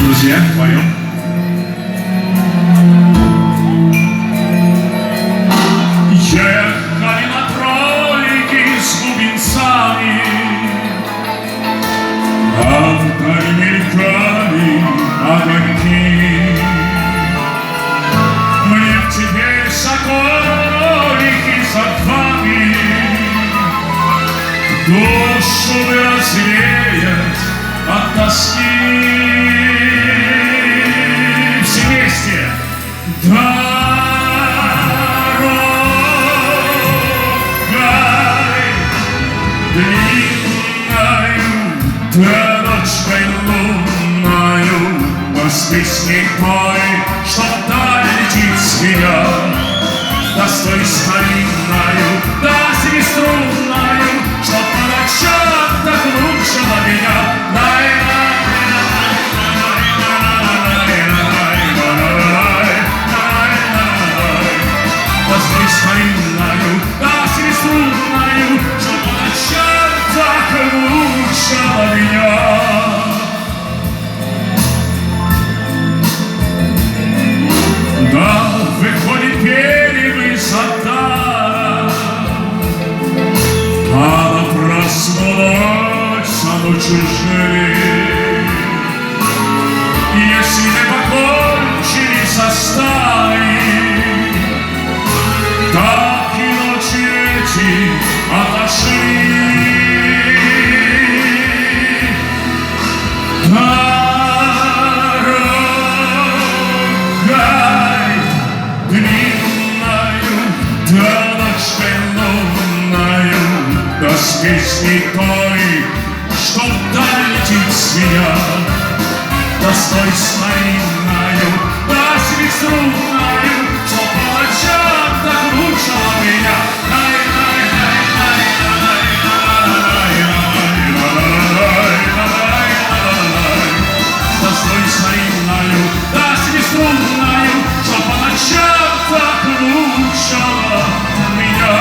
Друзья, поем. Ехали на тройке с бубенцами, а вдали мелькали огоньки. Мне теперь соколики за вами душу бы развеять от тоски. Все вместе. Дорожкой лунною с песней той, что вдаль летит змея, да с той старинною, да семиструнною, что по ночам так мучила меня. Да с той старинною, да семиструнною, что по ночам так мучила меня. Да, выходит, пели вы сатана, а проснулась ночью жили. Если не покончили со стаей, так и ночи эти отошли. Да с песней той, что вдаль летит змея, да с той старинною, да семиструнною, что по ночам так мучила меня. Да с той старинною, да семиструнною, что по ночам так мучила меня.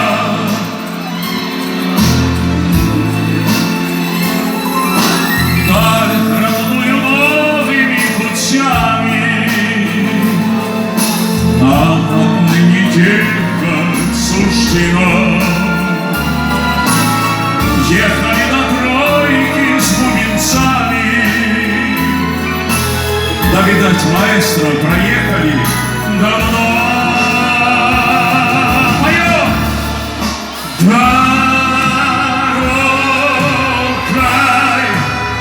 А отныне тихо суждено. Ехали на тройке с бубенцами, да, видать, маэстро, проехали давно. Поем! Дорогой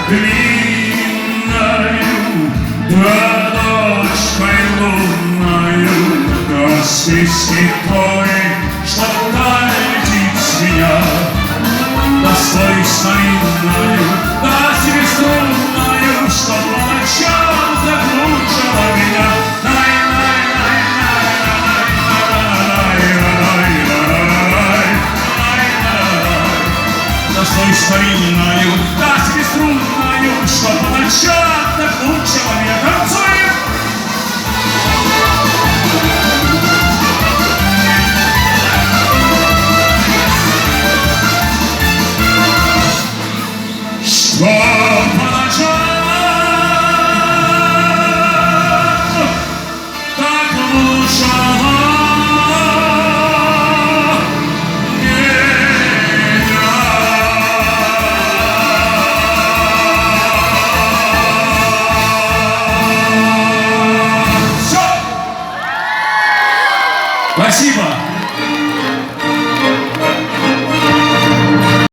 длинною, дорожкой лунною, да с песней той, что вдаль летит змея, да с той старинною, да семиструнною, что по ночам так мучила меня. Да с той старинною, да семиструнною, что по ночам так мучила меня. Танцуем! Что по ночам так мучила меня. Все! Спасибо!